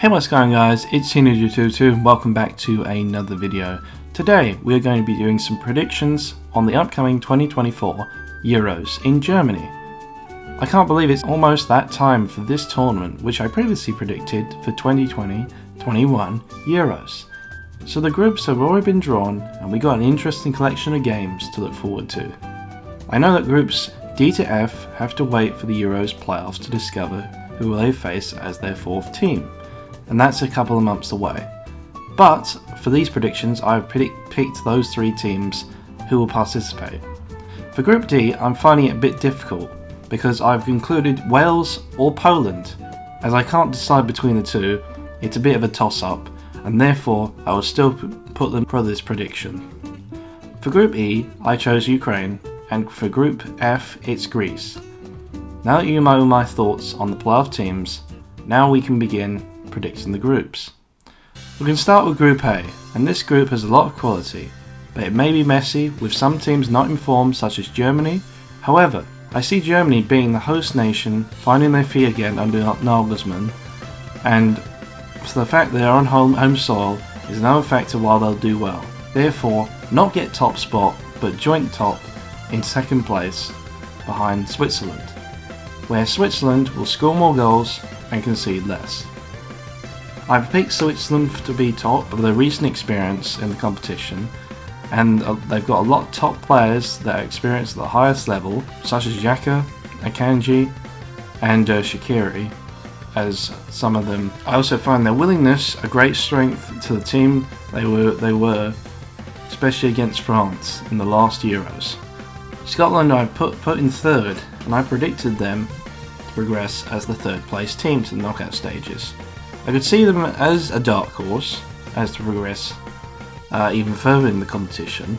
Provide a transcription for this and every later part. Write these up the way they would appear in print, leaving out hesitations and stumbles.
Hey, what's going on, guys? It's CNinja202. Welcome back to another video. Today we are going to be doing some predictions on the upcoming 2024 Euros in Germany. I can't believe it's almost that time for this tournament, which I previously predicted for 2020-21 Euros. So the groups have already been drawn and we got an interesting collection of games to look forward to. I know that groups D to F have to wait for the Euros playoffs to discover who will they face as their fourth team, and that's a couple of months away. But for these predictions, I've picked those three teams who will participate. For Group D, I'm finding it a bit difficult because I've included Wales or Poland. As I can't decide between the two, it's a bit of a toss-up, and therefore I will still put them for this prediction. For Group E, I chose Ukraine, and for Group F, it's Greece. Now that you know my thoughts on the playoff teams, now we can begin predicting the groups. We can start with Group A, and this group has a lot of quality, but it may be messy with some teams not in form such as Germany. However, I see Germany being the host nation, finding their feet again under Nagelsmann, and for the fact they are on home soil is another factor why they'll do well. Therefore, not get top spot, but joint top in second place behind Switzerland, where Switzerland will score more goals and concede less. I've picked Switzerland to be top of their recent experience in the competition, and they've got a lot of top players that are experienced at the highest level, such as Xhaka, Akanji, and Shaqiri, as some of them. I also find their willingness a great strength to the team they were, especially against France in the last Euros. Scotland I put in third, and I predicted them to progress as the third place team to the knockout stages. I could see them as a dark horse as to progress even further in the competition.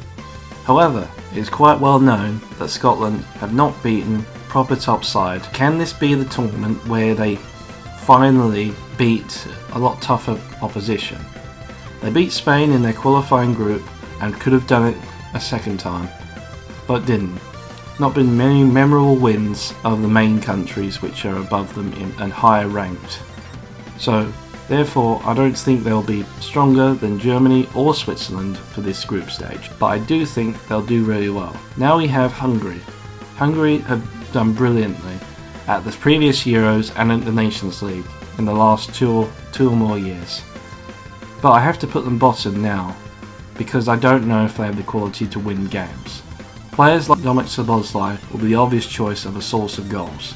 However, it is quite well known that Scotland have not beaten proper top side. Can this be the tournament where they finally beat a lot tougher opposition? They beat Spain in their qualifying group and could have done it a second time, but didn't. Not been many memorable wins of the main countries which are above them and higher ranked. So, therefore, I don't think they'll be stronger than Germany or Switzerland for this group stage, but I do think they'll do really well. Now we have Hungary. Hungary have done brilliantly at the previous Euros and at the Nations League in the last two or more years. But I have to put them bottom now, because I don't know if they have the quality to win games. Players like Dominik Szoboszlai will be the obvious choice of a source of goals,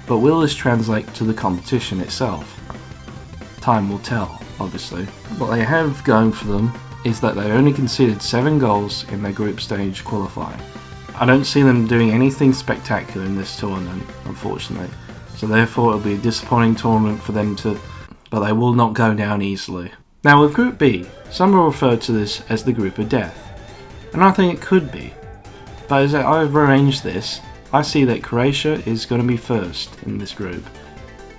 but will this translate to the competition itself? Time will tell, obviously. What they have going for them is that they only conceded 7 goals in their group stage qualifying. I don't see them doing anything spectacular in this tournament, unfortunately, so therefore it'll be a disappointing tournament for them but they will not go down easily. Now with Group B, some will refer to this as the group of death, and I think it could be, but as I've arranged this, I see that Croatia is going to be first in this group,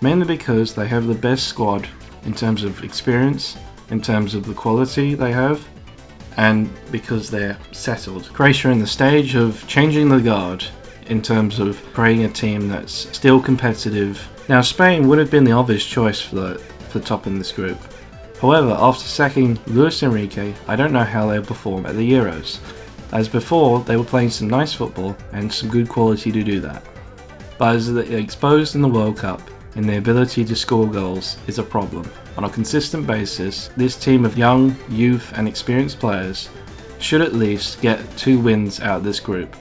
mainly because they have the best squad in terms of experience, in terms of the quality they have, and because they're settled. Croatia are in the stage of changing the guard in terms of creating a team that's still competitive. Now Spain would have been the obvious choice for the top in this group. However, after sacking Luis Enrique, I don't know how they'll perform at the Euros. As before, they were playing some nice football and some good quality to do that. But as they're exposed in the World Cup, and their ability to score goals is a problem. On a consistent basis, this team of young, youth and experienced players should at least get 2 wins out of this group,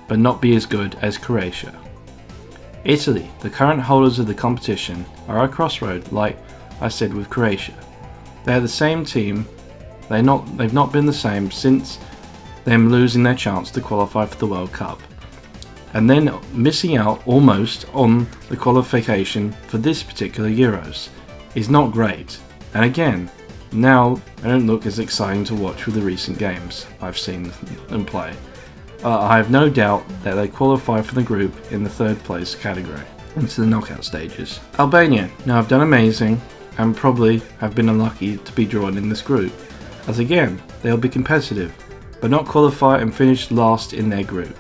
but not be as good as Croatia. Italy, the current holders of the competition, are at a crossroad like I said with Croatia. They are the same team, they've not been the same since them losing their chance to qualify for the World Cup, and then missing out almost on the qualification for this particular Euros is not great. And again, now they don't look as exciting to watch with the recent games I've seen them play. I have no doubt that they qualify for the group in the third place category into the knockout stages. Albania now have done amazing and probably have been unlucky to be drawn in this group, as again they'll be competitive but not qualify and finish last in their group.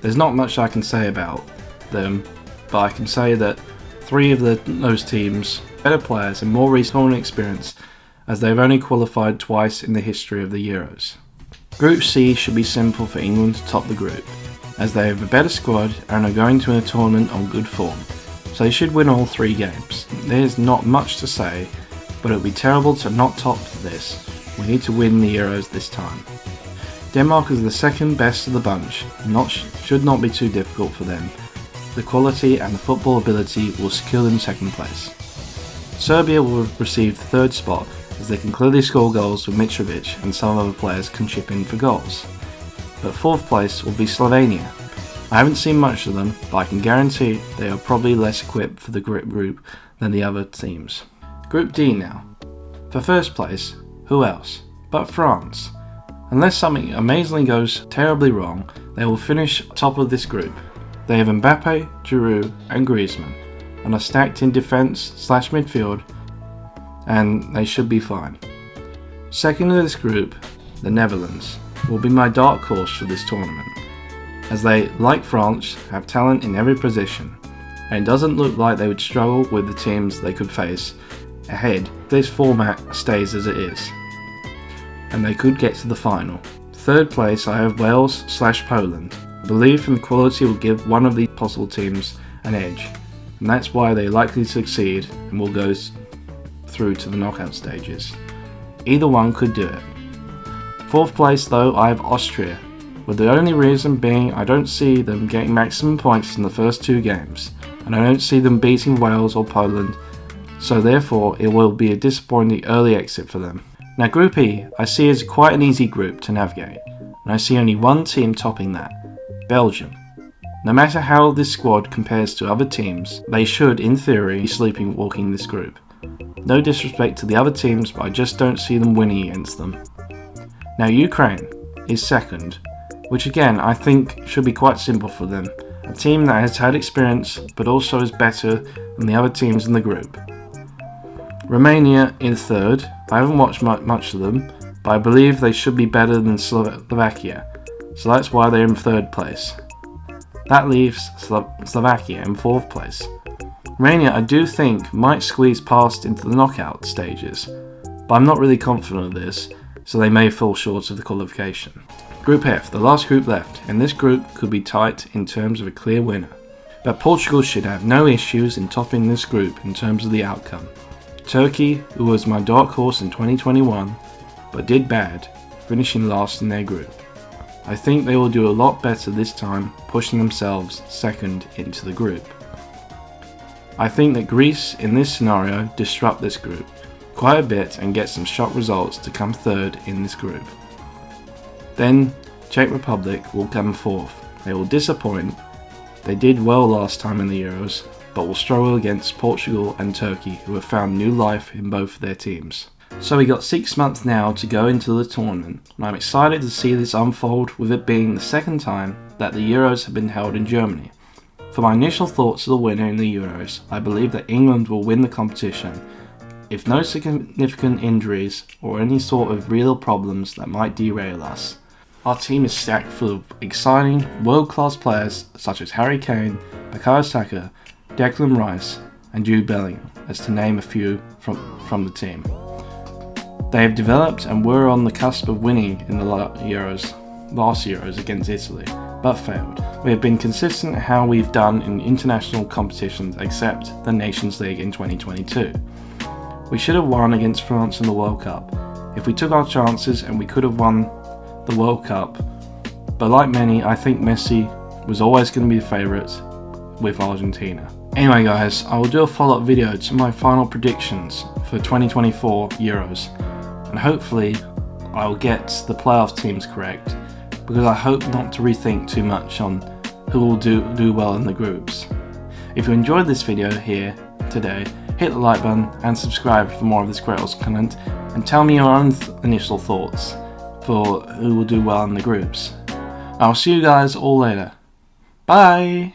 There's not much I can say about them, but I can say that three of those teams better players and more recent tournament experience, as they have only qualified twice in the history of the Euros. Group C should be simple for England to top the group, as they have a better squad and are going to a tournament on good form, so they should win all 3 games. There's not much to say, but it would be terrible to not top this. We need to win the Euros this time. Denmark is the second best of the bunch, should not be too difficult for them. The quality and the football ability will secure them second place. Serbia will receive the 3rd spot, as they can clearly score goals with Mitrovic and some other players can chip in for goals. But 4th place will be Slovenia. I haven't seen much of them, but I can guarantee they are probably less equipped for the group than the other teams. Group D now. For 1st place, who else but France? Unless something amazingly goes terribly wrong, they will finish top of this group. They have Mbappe, Giroud and Griezmann, and are stacked in defence/midfield, and they should be fine. Second in this group, the Netherlands, will be my dark horse for this tournament, as they, like France, have talent in every position, and it doesn't look like they would struggle with the teams they could face ahead if this format stays as it is, and they could get to the final. 3rd place I have Wales/Poland. I believe in the quality will give one of the possible teams an edge, and that's why they are likely to succeed and will go through to the knockout stages. Either one could do it. 4th place though, I have Austria, with the only reason being I don't see them getting maximum points in the first 2 games, and I don't see them beating Wales or Poland, so therefore it will be a disappointing early exit for them. Now Group E I see as quite an easy group to navigate, and I see only one team topping that, Belgium. No matter how this squad compares to other teams, they should, in theory, be sleepwalking this group. No disrespect to the other teams, but I just don't see them winning against them. Now Ukraine is 2nd, which again I think should be quite simple for them. A team that has had experience, but also is better than the other teams in the group. Romania is 3rd. I haven't watched much of them, but I believe they should be better than Slovakia, so that's why they're in 3rd place. That leaves Slovakia in 4th place. Romania I do think might squeeze past into the knockout stages, but I'm not really confident of this, so they may fall short of the qualification. Group F, the last group left, and this group could be tight in terms of a clear winner. But Portugal should have no issues in topping this group in terms of the outcome. Turkey, who was my dark horse in 2021, but did bad, finishing last in their group. I think they will do a lot better this time, pushing themselves 2nd into the group. I think that Greece in this scenario disrupt this group quite a bit and get some shock results to come 3rd in this group. Then Czech Republic will come 4th. They will disappoint. They did well last time in the Euros, but will struggle against Portugal and Turkey, who have found new life in both of their teams. So we got 6 months now to go into the tournament, and I'm excited to see this unfold, with it being the 2nd time that the Euros have been held in Germany. For my initial thoughts of the winner in the Euros, I believe that England will win the competition, if no significant injuries or any sort of real problems that might derail us. Our team is stacked full of exciting, world-class players such as Harry Kane, Bukayo Saka, Declan Rice and Jude Bellingham, as to name a few from the team. They have developed and were on the cusp of winning in the last Euros against Italy, but failed. We have been consistent in how we've done in international competitions except the Nations League in 2022. We should have won against France in the World Cup. If we took our chances, and we could have won the World Cup, but like many, I think Messi was always going to be the favourite with Argentina. Anyway guys, I will do a follow-up video to my final predictions for 2024 Euros, and hopefully I will get the playoff teams correct, because I hope not to rethink too much on who will do well in the groups. If you enjoyed this video here today, hit the like button and subscribe for more of this great awesome content, and tell me your own initial thoughts for who will do well in the groups. I'll see you guys all later. Bye!